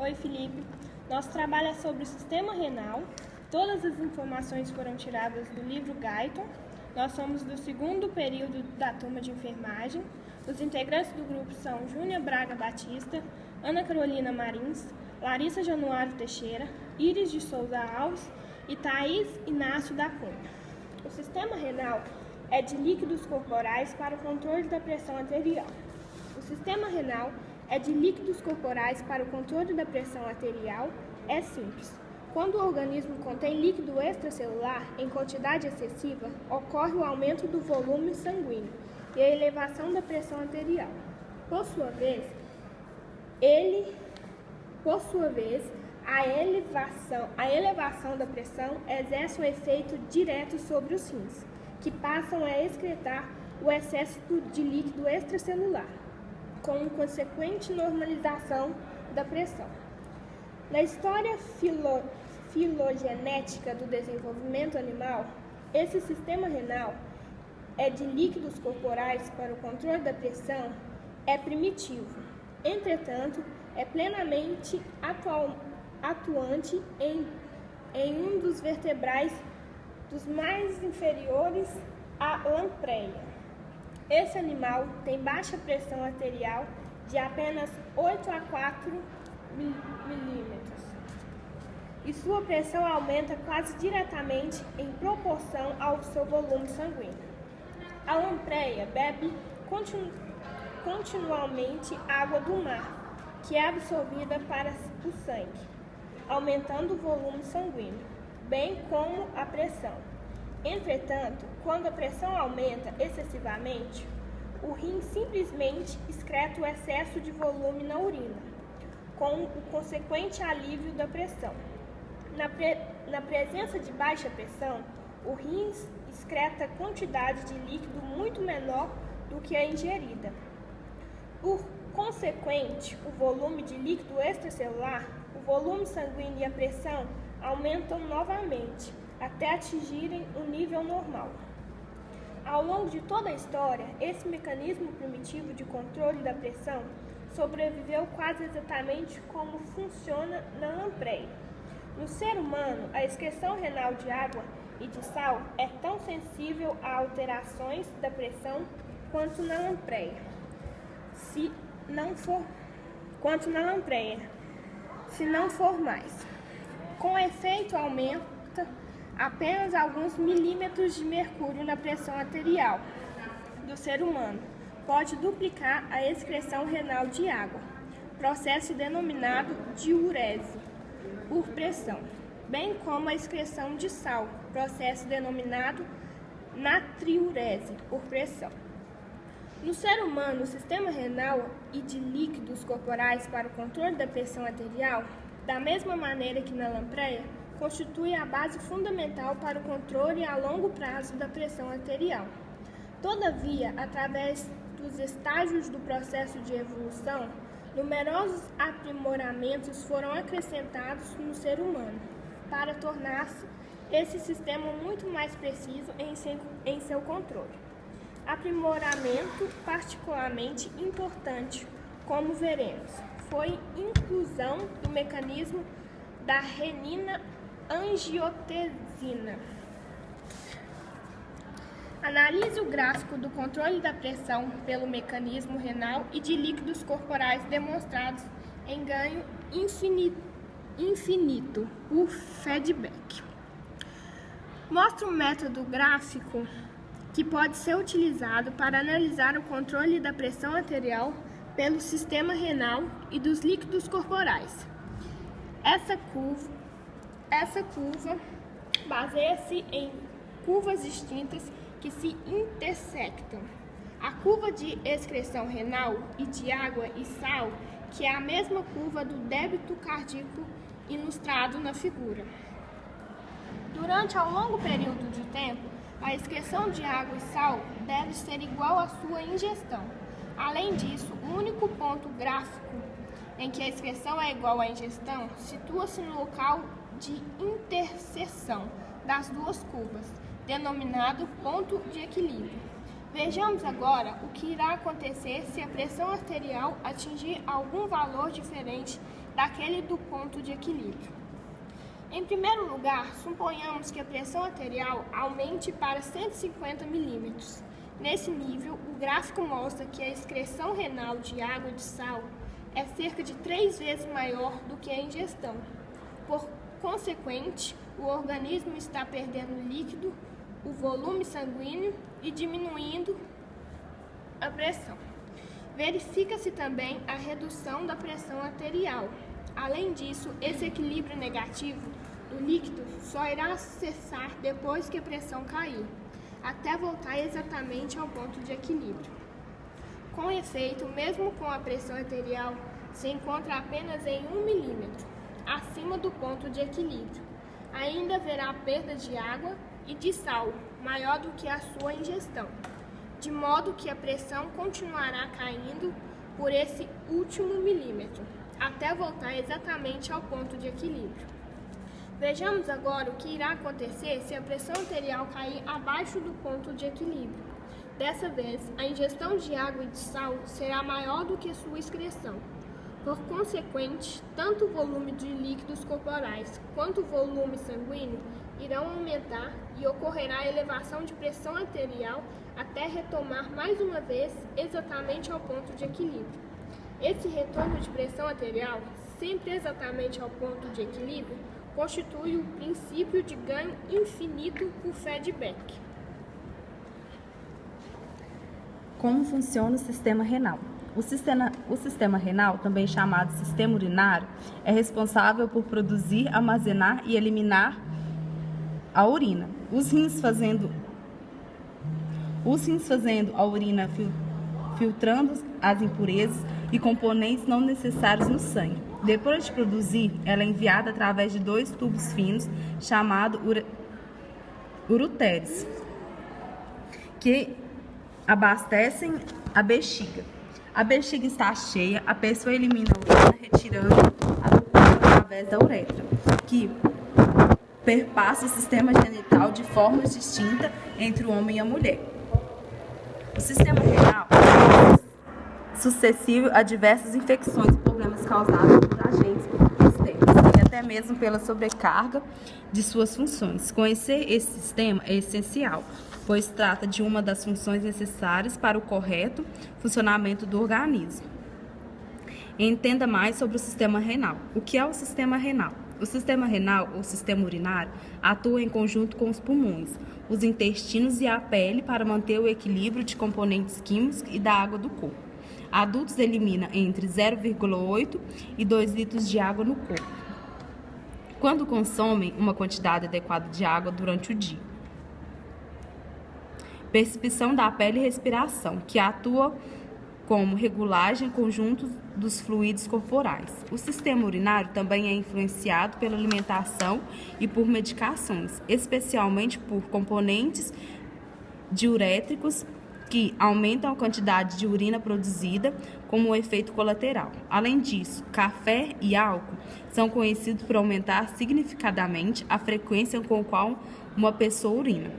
Oi, Felipe. Nosso trabalho é sobre o sistema renal. Todas as informações foram tiradas do livro Guyton. Nós somos do segundo período da turma de enfermagem. Os integrantes do grupo são Júnia Braga Batista, Ana Carolina Marins, Larissa Januário Teixeira, Iris de Souza Alves e Thaís Inácio da Cunha. O sistema renal é de líquidos corporais para o controle da pressão arterial. O sistema renal é de líquidos corporais para o controle da pressão arterial é simples. Quando o organismo contém líquido extracelular em quantidade excessiva, ocorre o aumento do volume sanguíneo e a elevação da pressão arterial. Por sua vez, a elevação da pressão exerce um efeito direto sobre os rins, que passam a excretar o excesso de líquido extracelular, com consequente normalização da pressão. Na história filogenética do desenvolvimento animal, esse sistema renal é de líquidos corporais para o controle da pressão é primitivo. Entretanto, é plenamente atuante em um dos vertebrais dos mais inferiores à lampreia. Esse animal tem baixa pressão arterial de apenas 8 a 4 milímetros e sua pressão aumenta quase diretamente em proporção ao seu volume sanguíneo. A lampreia bebe continuamente água do mar, que é absorvida para o sangue, aumentando o volume sanguíneo, bem como a pressão. Entretanto, quando a pressão aumenta excessivamente, o rim simplesmente excreta o excesso de volume na urina, com o consequente alívio da pressão. Na presença de baixa pressão, o rim excreta quantidade de líquido muito menor do que a ingerida. Por consequente, o volume de líquido extracelular, o volume sanguíneo e a pressão aumentam novamente, até atingirem um nível normal. Ao longo de toda a história, esse mecanismo primitivo de controle da pressão sobreviveu quase exatamente como funciona na lampreia. No ser humano, a excreção renal de água e de sal é tão sensível a alterações da pressão quanto na lampreia. Se não for mais. Com efeito, aumenta apenas alguns milímetros de mercúrio na pressão arterial do ser humano. Pode duplicar a excreção renal de água, processo denominado diurese por pressão, bem como a excreção de sal, processo denominado natriurese por pressão. No ser humano, o sistema renal e de líquidos corporais para o controle da pressão arterial, da mesma maneira que na lampreia, constitui a base fundamental para o controle a longo prazo da pressão arterial. Todavia, através dos estágios do processo de evolução, numerosos aprimoramentos foram acrescentados no ser humano para tornar-se esse sistema muito mais preciso em seu controle. Aprimoramento particularmente importante, como veremos, foi inclusão do mecanismo da renina-angiotensina. Analise o gráfico do controle da pressão pelo mecanismo renal e de líquidos corporais demonstrados em ganho infinito por feedback. Mostra um método gráfico que pode ser utilizado para analisar o controle da pressão arterial pelo sistema renal e dos líquidos corporais. Essa curva baseia-se em curvas distintas que se intersectam. A curva de excreção renal e de água e sal, que é a mesma curva do débito cardíaco ilustrado na figura. Durante um longo período de tempo, a excreção de água e sal deve ser igual à sua ingestão. Além disso, o único ponto gráfico em que a excreção é igual à ingestão situa-se no local de interseção das duas curvas, denominado ponto de equilíbrio. Vejamos agora o que irá acontecer se a pressão arterial atingir algum valor diferente daquele do ponto de equilíbrio. Em primeiro lugar, suponhamos que a pressão arterial aumente para 150 milímetros. Nesse nível, o gráfico mostra que a excreção renal de água e de sal é cerca de 3 vezes maior do que a ingestão. Por consequente, o organismo está perdendo líquido, o volume sanguíneo e diminuindo a pressão. Verifica-se também a redução da pressão arterial. Além disso, esse equilíbrio negativo do líquido só irá cessar depois que a pressão cair, até voltar exatamente ao ponto de equilíbrio. Com efeito, mesmo com a pressão arterial, se encontra apenas em 1 milímetro acima do ponto de equilíbrio. Ainda haverá perda de água e de sal, maior do que a sua ingestão, de modo que a pressão continuará caindo por esse último milímetro, até voltar exatamente ao ponto de equilíbrio. Vejamos agora o que irá acontecer se a pressão arterial cair abaixo do ponto de equilíbrio. Dessa vez, a ingestão de água e de sal será maior do que sua excreção. Por consequente, tanto o volume de líquidos corporais quanto o volume sanguíneo irão aumentar e ocorrerá a elevação de pressão arterial até retomar mais uma vez exatamente ao ponto de equilíbrio. Esse retorno de pressão arterial, sempre exatamente ao ponto de equilíbrio, constitui o princípio de ganho infinito por feedback. Como funciona o sistema renal? O sistema renal, também chamado sistema urinário, é responsável por produzir, armazenar e eliminar a urina. Os rins fazendo a urina, filtrando as impurezas e componentes não necessários no sangue. Depois de produzir, ela é enviada através de 2 tubos finos, chamados ureteres, que abastecem a bexiga. A bexiga está cheia, a pessoa elimina a urina, retirando a gordura através da uretra, que perpassa o sistema genital de forma distinta entre o homem e a mulher. O sistema renal é suscetível a diversas infecções e problemas causados por agentes externos e até mesmo pela sobrecarga de suas funções. Conhecer esse sistema é essencial, pois trata de uma das funções necessárias para o correto funcionamento do organismo. Entenda mais sobre o sistema renal. O que é o sistema renal? O sistema renal, ou sistema urinário, atua em conjunto com os pulmões, os intestinos e a pele para manter o equilíbrio de componentes químicos e da água do corpo. Adultos elimina entre 0,8 e 2 litros de água no corpo, quando consomem uma quantidade adequada de água durante o dia. Percepção da pele e respiração, que atua como regulagem conjunto dos fluidos corporais. O sistema urinário também é influenciado pela alimentação e por medicações, especialmente por componentes diuréticos que aumentam a quantidade de urina produzida como um efeito colateral. Além disso, café e álcool são conhecidos por aumentar significativamente a frequência com a qual uma pessoa urina.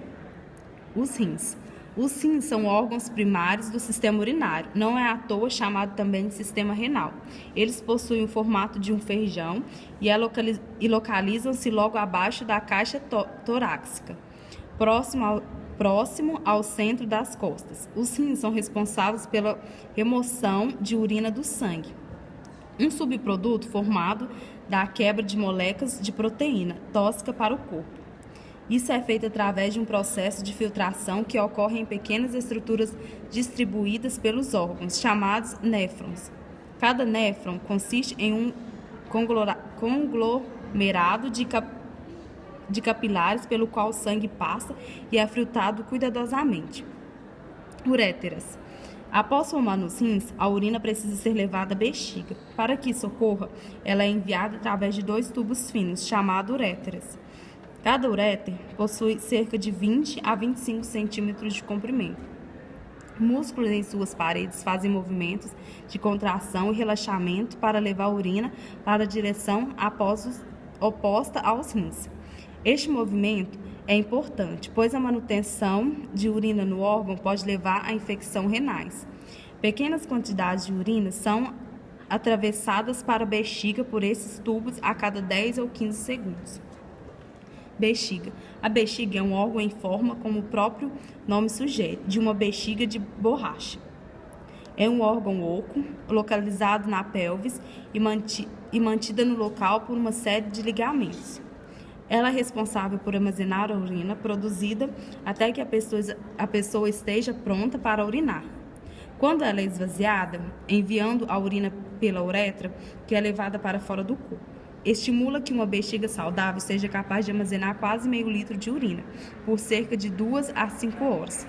Os rins. Os rins são órgãos primários do sistema urinário, não é à toa chamado também de sistema renal. Eles possuem o formato de um feijão e localizam-se logo abaixo da caixa torácica, próximo ao centro das costas. Os rins são responsáveis pela remoção de urina do sangue, um subproduto formado da quebra de moléculas de proteína tóxica para o corpo. Isso é feito através de um processo de filtração que ocorre em pequenas estruturas distribuídas pelos órgãos, chamados néfrons. Cada néfron consiste em um conglomerado de capilares pelo qual o sangue passa e é filtrado cuidadosamente. Ureteras. Após formar nos rins, a urina precisa ser levada à bexiga. Para que isso ocorra, ela é enviada através de 2 tubos finos, chamados ureteras. Cada uréter possui cerca de 20 a 25 centímetros de comprimento. Músculos em suas paredes fazem movimentos de contração e relaxamento para levar a urina para a direção oposta aos rins. Este movimento é importante, pois a manutenção de urina no órgão pode levar a infecções renais. Pequenas quantidades de urina são atravessadas para a bexiga por esses tubos a cada 10 ou 15 segundos. Bexiga. A bexiga é um órgão em forma, como o próprio nome sugere, de uma bexiga de borracha. É um órgão oco, localizado na pelvis e mantida no local por uma série de ligamentos. Ela é responsável por armazenar a urina produzida até que a pessoa esteja pronta para urinar. Quando ela é esvaziada, enviando a urina pela uretra, que é levada para fora do corpo, estimula que uma bexiga saudável seja capaz de armazenar quase meio litro de urina, por cerca de 2 a 5 horas.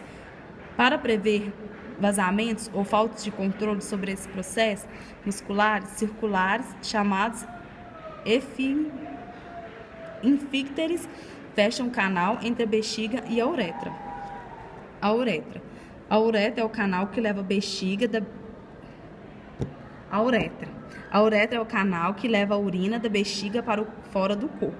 Para prever vazamentos ou falta de controle sobre esse processo, musculares circulares, chamados esfíncteres, fecham o canal entre a bexiga e a uretra. A uretra é o canal que leva a bexiga da... A uretra é o canal que leva a urina da bexiga para fora do corpo.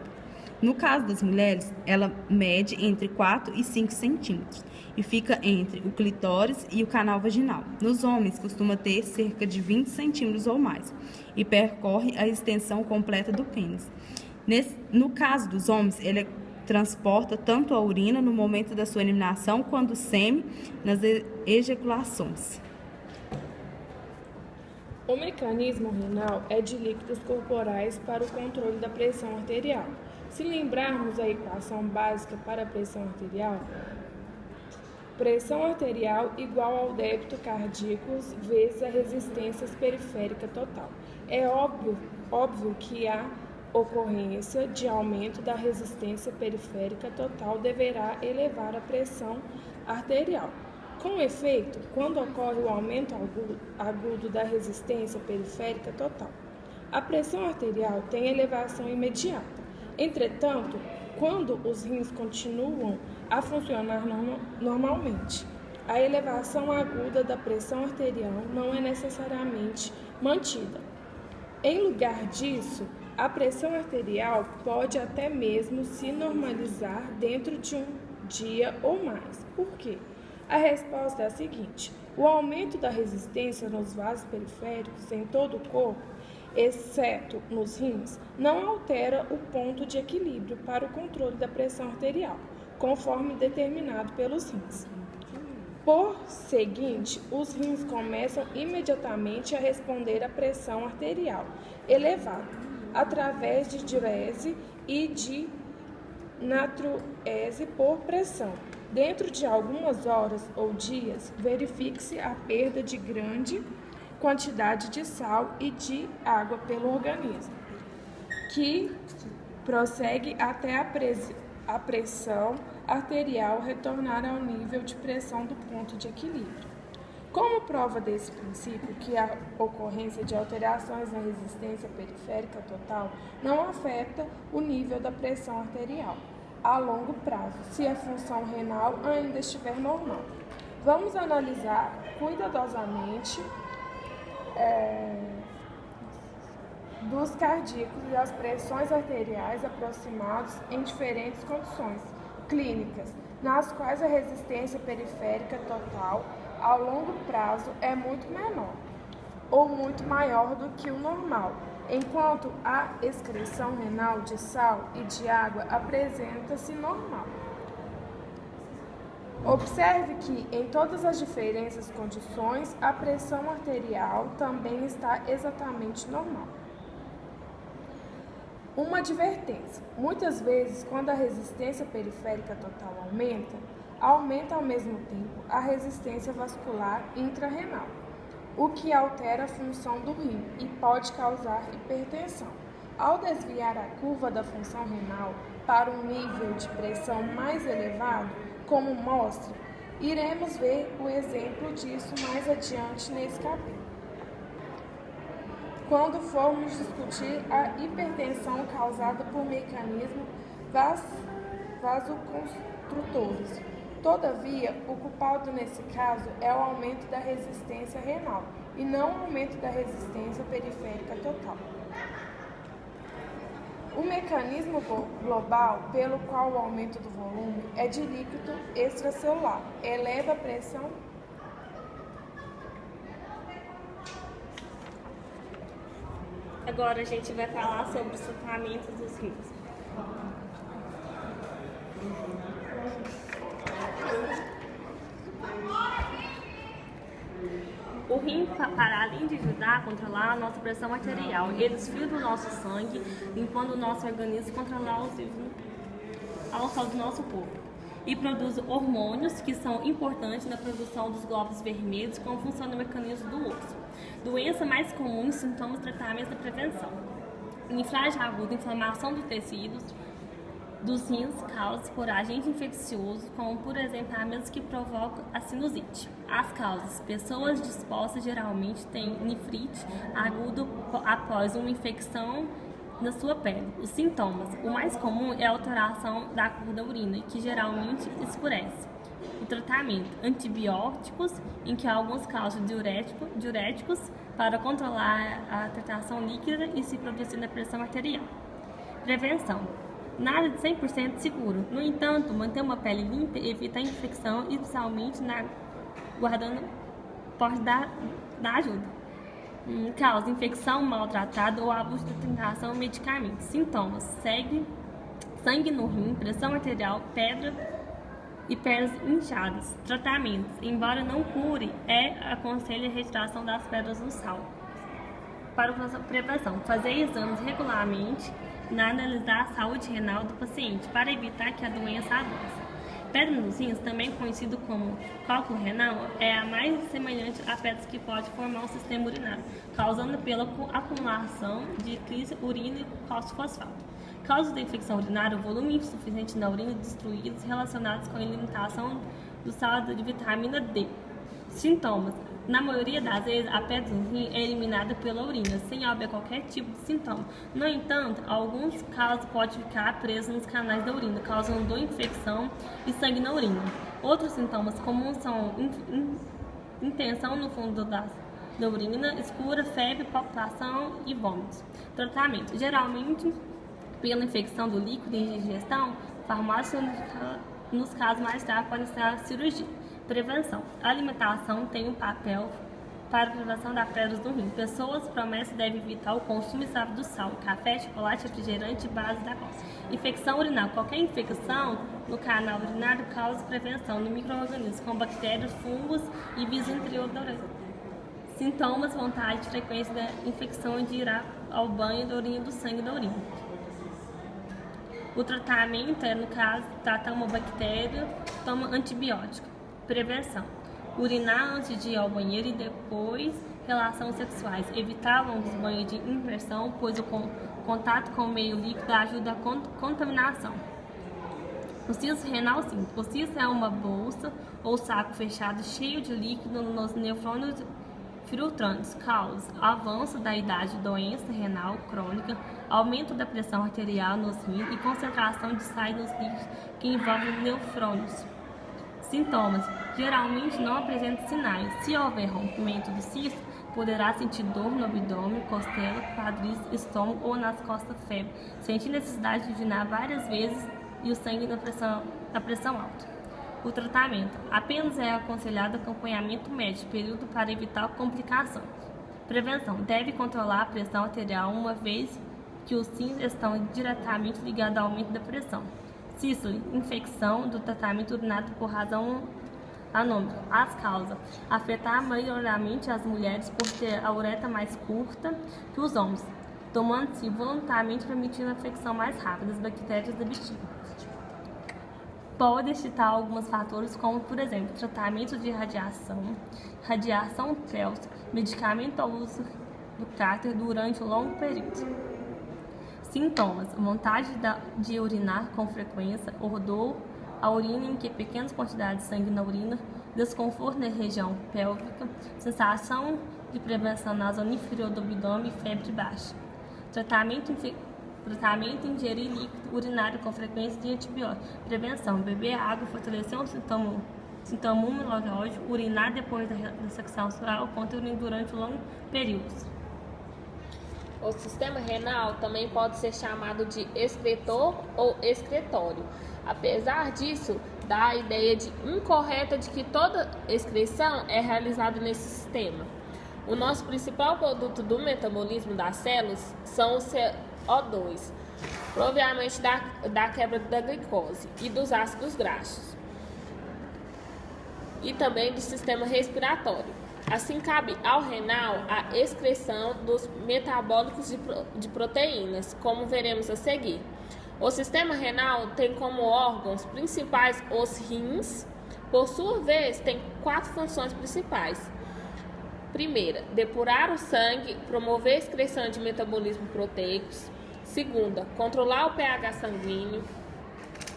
No caso das mulheres, ela mede entre 4 e 5 centímetros e fica entre o clitóris e o canal vaginal. Nos homens, costuma ter cerca de 20 centímetros ou mais e percorre a extensão completa do pênis. No caso dos homens, ele transporta tanto a urina no momento da sua eliminação quanto o sêmen nas ejaculações. O mecanismo renal é de líquidos corporais para o controle da pressão arterial. Se lembrarmos a equação básica para a pressão arterial igual ao débito cardíaco vezes a resistência periférica total. É óbvio que a ocorrência de aumento da resistência periférica total deverá elevar a pressão arterial. Com efeito, quando ocorre o aumento agudo da resistência periférica total, a pressão arterial tem elevação imediata. Entretanto, quando os rins continuam a funcionar normalmente, a elevação aguda da pressão arterial não é necessariamente mantida. Em lugar disso, a pressão arterial pode até mesmo se normalizar dentro de um dia ou mais. Por quê? A resposta é a seguinte: o aumento da resistência nos vasos periféricos em todo o corpo, exceto nos rins, não altera o ponto de equilíbrio para o controle da pressão arterial, conforme determinado pelos rins. Por seguinte, os rins começam imediatamente a responder à pressão arterial elevada, através de diurese e de natriurese por pressão. Dentro de algumas horas ou dias, verifique-se a perda de grande quantidade de sal e de água pelo organismo, que prossegue até a pressão arterial retornar ao nível de pressão do ponto de equilíbrio. Como prova desse princípio, que a ocorrência de alterações na resistência periférica total não afeta o nível da pressão arterial a longo prazo, se a função renal ainda estiver normal. Vamos analisar cuidadosamente dos cardíacos e as pressões arteriais aproximados em diferentes condições clínicas, nas quais a resistência periférica total ao longo prazo é muito menor ou muito maior do que o normal, enquanto a excreção renal de sal e de água apresenta-se normal. Observe que, em todas as diferentes condições, a pressão arterial também está exatamente normal. Uma advertência: muitas vezes, quando a resistência periférica total aumenta ao mesmo tempo a resistência vascular intrarrenal, o que altera a função do rim e pode causar hipertensão. Ao desviar a curva da função renal para um nível de pressão mais elevado, como mostra, iremos ver o exemplo disso mais adiante nesse capítulo, quando formos discutir a hipertensão causada por mecanismos vasoconstrutores. Todavia, o culpado nesse caso é o aumento da resistência renal e não o aumento da resistência periférica total. O mecanismo global pelo qual o aumento do volume é de líquido extracelular eleva a pressão Agora a gente vai falar sobre os tratamentos dos rins. O rim, para além de ajudar a controlar a nossa pressão arterial, ele filtra o nosso sangue, limpando o nosso organismo e controlar os vírus ao redor do nosso corpo. E produz hormônios que são importantes na produção dos glóbulos vermelhos, como funciona o mecanismo do osso. Doença mais comum, sintomas, tratamentos da prevenção. Nefrite aguda, inflamação dos tecidos dos rins causadas por agente infeccioso, como por exemplo a mesma que provoca a sinusite. As causas: pessoas dispostas geralmente têm nefrite aguda após uma infecção na sua pele. Os sintomas: o mais comum é a alteração da cor da urina, que geralmente escurece. O tratamento: antibióticos, em que alguns causam diuréticos para controlar a tração líquida e se produzir na pressão arterial. Prevenção: nada de 100% seguro. No entanto, manter uma pele limpa evita a infecção e, principalmente, guardando pode dar ajuda. Causa: infecção, maltratada ou abuso de tentação ou medicamentos. Sintomas: sangue no rim, pressão arterial, pedra e pernas inchadas. Tratamentos: embora não cure, aconselha a retiração das pedras no sal. Para prevenção: fazer exames regularmente e analisar a saúde renal do paciente para evitar que a doença avance. Pedra nos rins, também conhecido como cálculo renal, é a mais semelhante a pedras que pode formar o sistema urinário, causando pela acumulação de urina e cálcio fosfato. Causas da infecção urinária: o volume insuficiente na urina, destruídos relacionados com a limitação do sal de vitamina D. Sintomas: na maioria das vezes, a pedra no rim é eliminada pela urina, sem haver qualquer tipo de sintoma. No entanto, alguns casos podem ficar presos nos canais da urina, causando dor, infecção e sangue na urina. Outros sintomas comuns são intenção no fundo da urina, escura, febre, palpitação e vômitos. Tratamento: geralmente pela infecção do líquido e digestão, farmácia, nos casos mais graves pode ser a cirurgia. Prevenção: a alimentação tem um papel para a prevenção da pedra do rim. Pessoas promessas devem evitar o consumo exagerado do sal, café, chocolate, refrigerante e base da cola. Infecção urinária: qualquer infecção no canal urinário causa prevenção no micro-organismos, como bactérias, fungos e vírus interior da urina. Sintomas: vontade, frequência da infecção de ir ao banho da urina, do sangue da urina. O tratamento no caso, tratar uma bactéria, toma antibiótico. Prevenção: urinar antes de ir ao banheiro e depois relações sexuais. Evitar longos banhos de imersão, pois o contato com o meio líquido ajuda a contaminação. O cisto renal simples: o cisto é uma bolsa ou saco fechado cheio de líquido nos nefrônios filtrantes. Causa: avanço da idade, doença renal crônica, aumento da pressão arterial nos rins e concentração de sais nos líquidos que envolvem nefrônios. Sintomas: geralmente não apresentam sinais. Se houver rompimento do cisto, poderá sentir dor no abdômen, costela, quadris, estômago ou nas costas, febre, sentir necessidade de urinar várias vezes e o sangue na pressão alta. O tratamento: apenas é aconselhado acompanhamento médico, período para evitar complicação. Prevenção: deve controlar a pressão arterial, uma vez que os rins estão diretamente ligados ao aumento da pressão. Sístole: infecção do tratamento urinário por razão anômala. As causas: afetar maioritariamente as mulheres por ter a uretra mais curta que os homens, tomando-se voluntariamente, permitindo a infecção mais rápida das bactérias da bexiga. Pode citar alguns fatores como, por exemplo, tratamento de radiação pélvica, medicamento ao uso do cáter durante um longo período. Sintomas: vontade de urinar com frequência, odor a urina em que pequenas quantidades de sangue na urina, desconforto na região pélvica, sensação de prevenção na zona inferior do abdômen e febre baixa. Tratamento: ingerir líquido urinário com frequência de antibiótico. Prevenção: beber água, fortalecer um sintoma imunológico, urinar depois da secção oral, contra urina durante longos períodos. O sistema renal também pode ser chamado de excretor ou excretório. Apesar disso, dá a ideia incorreta de que toda excreção é realizada nesse sistema. O nosso principal produto do metabolismo das células são o CO2, proveniente da quebra da glicose e dos ácidos graxos, e também do sistema respiratório. Assim, cabe ao renal a excreção dos metabólicos de proteínas, como veremos a seguir. O sistema renal tem como órgãos principais os rins. Por sua vez, tem 4 funções principais. Primeira, depurar o sangue, promover a excreção de metabolismo proteicos. Segunda, controlar o pH sanguíneo.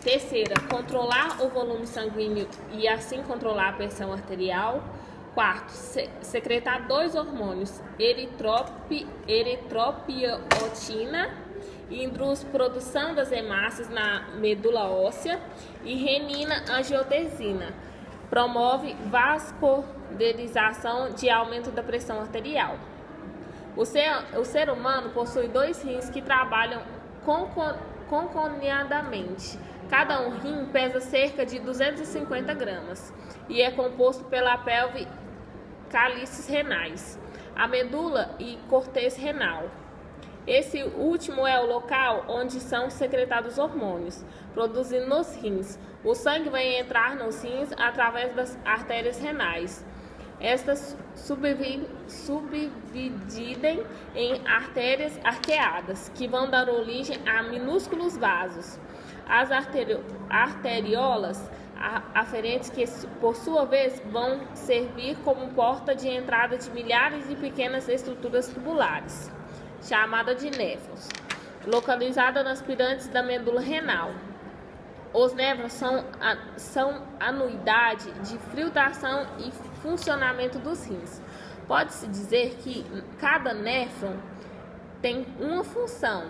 Terceira, controlar o volume sanguíneo e assim controlar a pressão arterial. Quarto, secretar 2 hormônios, eritropiotina, induz produção das hemácias na medula óssea, e renina-angiotensina, promove vascularização de aumento da pressão arterial. O ser humano possui 2 rins que trabalham concomitantemente. Cada um rim pesa cerca de 250 gramas e é composto pela pelve, cálices renais, a medula e cortez renal. Esse último é o local onde são secretados hormônios, produzidos nos rins. O sangue vai entrar nos rins através das artérias renais. Estas subdividem em artérias arqueadas, que vão dar origem a minúsculos vasos. As arteriolas aferentes, que por sua vez vão servir como porta de entrada de milhares de pequenas estruturas tubulares, chamada de néfrons, localizada nas pirâmides da medula renal. Os néfrons são a unidade de filtração e funcionamento dos rins. Pode-se dizer que cada néfron tem uma função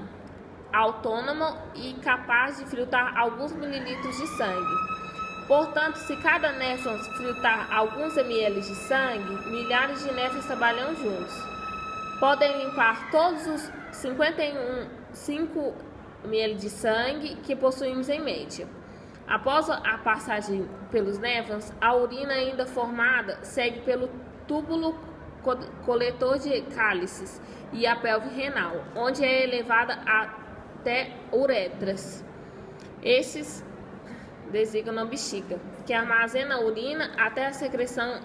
autônoma e capaz de filtrar alguns mililitros de sangue. Portanto, se cada néfron filtrar alguns ml de sangue, milhares de néfrons trabalham juntos. Podem limpar todos os 5 ml de sangue que possuímos em média. Após a passagem pelos néfrons, a urina ainda formada segue pelo túbulo coletor de cálices e a pelve renal, onde é elevada até uretras. Estes designam a bexiga, que armazena a urina até a secreção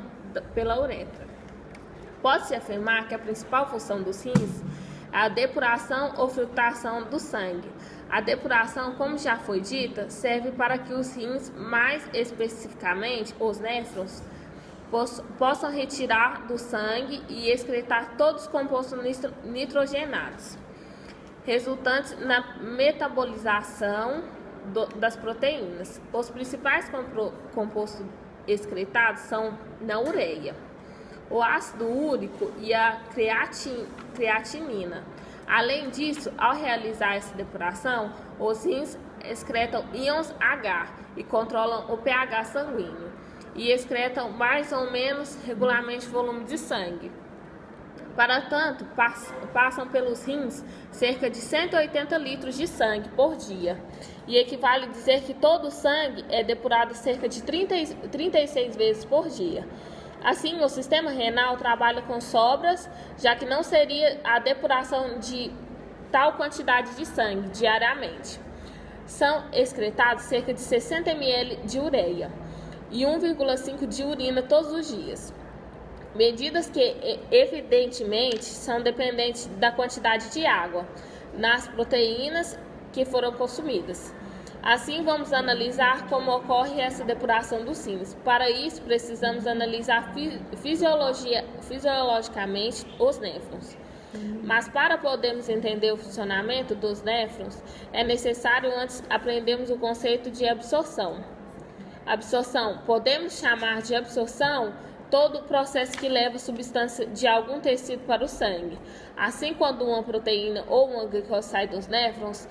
pela uretra. Pode-se afirmar que a principal função dos rins é a depuração ou filtração do sangue. A depuração, como já foi dita, serve para que os rins, mais especificamente os néfrons, possam retirar do sangue e excretar todos os compostos nitrogenados, resultantes na metabolização das proteínas. Os principais compostos excretados são na ureia, o ácido úrico e a creatinina. Além disso, ao realizar essa depuração, os rins excretam íons H e controlam o pH sanguíneo e excretam mais ou menos regularmente o volume de sangue. Para tanto, passam pelos rins cerca de 180 litros de sangue por dia, e equivale a dizer que todo o sangue é depurado cerca de 36 vezes por dia. Assim, o sistema renal trabalha com sobras, já que não seria a depuração de tal quantidade de sangue diariamente. São excretados cerca de 60 ml de ureia e 1,5 de urina todos os dias. Medidas que, evidentemente, são dependentes da quantidade de água nas proteínas que foram consumidas. Assim, vamos analisar como ocorre essa depuração dos rins. Para isso, precisamos analisar fisiologicamente os néfrons. Mas para podermos entender o funcionamento dos néfrons, é necessário antes aprendermos o conceito de absorção. Absorção, podemos chamar de absorção todo o processo que leva substância de algum tecido para o sangue. Assim, quando uma proteína ou uma glicose sai dos néfrons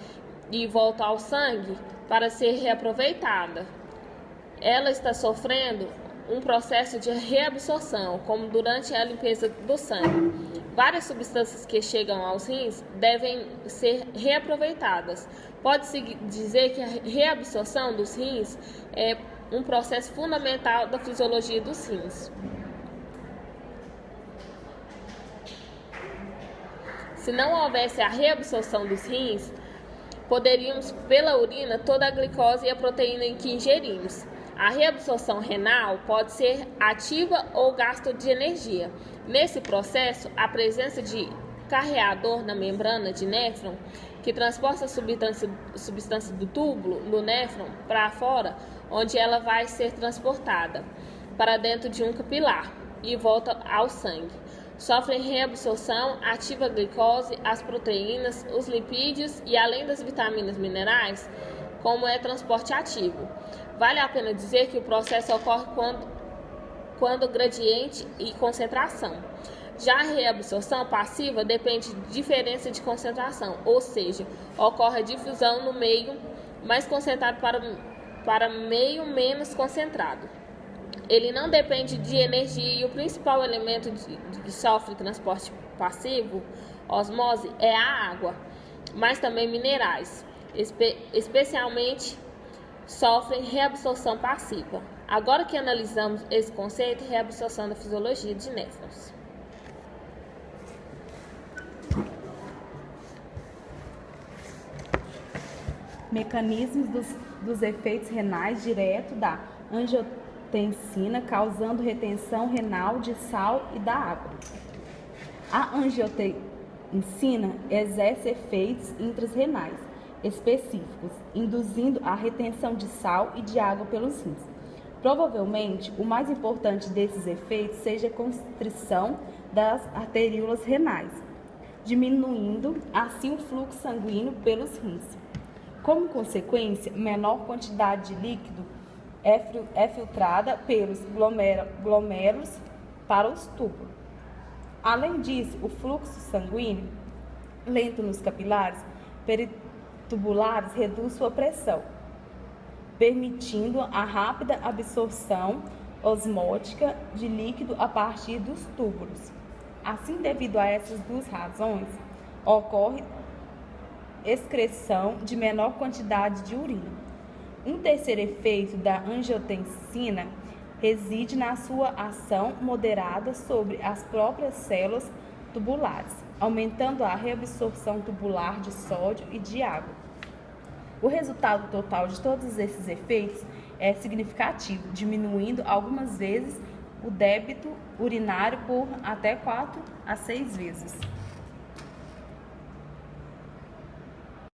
e volta ao sangue para ser reaproveitada, ela está sofrendo um processo de reabsorção, como durante a limpeza do sangue. Várias substâncias que chegam aos rins devem ser reaproveitadas. Pode-se dizer que a reabsorção dos rins é um processo fundamental da fisiologia dos rins. Se não houvesse a reabsorção dos rins, poderíamos, pela urina, toda a glicose e a proteína que ingerimos. A reabsorção renal pode ser ativa ou gasto de energia. Nesse processo, a presença de carreador na membrana de néfron, que transporta a substância do túbulo, do néfron, para fora, onde ela vai ser transportada para dentro de um capilar e volta ao sangue. Sofre reabsorção, ativa a glicose, as proteínas, os lipídios e, além das vitaminas e minerais, como é transporte ativo. Vale a pena dizer que o processo ocorre quando gradiente e concentração. Já a reabsorção passiva depende de diferença de concentração, ou seja, ocorre a difusão no meio mais concentrado para meio menos concentrado. Ele não depende de energia e o principal elemento que sofre transporte passivo, osmose, é a água, mas também minerais, especialmente sofrem reabsorção passiva. Agora que analisamos esse conceito, reabsorção da fisiologia de néfrons. Mecanismos dos efeitos renais direto da angiotensina, causando retenção renal de sal e da água. A angiotensina exerce efeitos intrarrenais específicos, induzindo a retenção de sal e de água pelos rins. Provavelmente, o mais importante desses efeitos seja a constrição das arteríolas renais, diminuindo assim o fluxo sanguíneo pelos rins. Como consequência, menor quantidade de líquido é filtrada pelos glômerulos para os túbulos. Além disso, o fluxo sanguíneo lento nos capilares peritubulares reduz sua pressão, permitindo a rápida absorção osmótica de líquido a partir dos túbulos. Assim, devido a essas duas razões, ocorre excreção de menor quantidade de urina. Um terceiro efeito da angiotensina reside na sua ação moderada sobre as próprias células tubulares, aumentando a reabsorção tubular de sódio e de água. O resultado total de todos esses efeitos é significativo, diminuindo algumas vezes o débito urinário por até 4 a 6 vezes.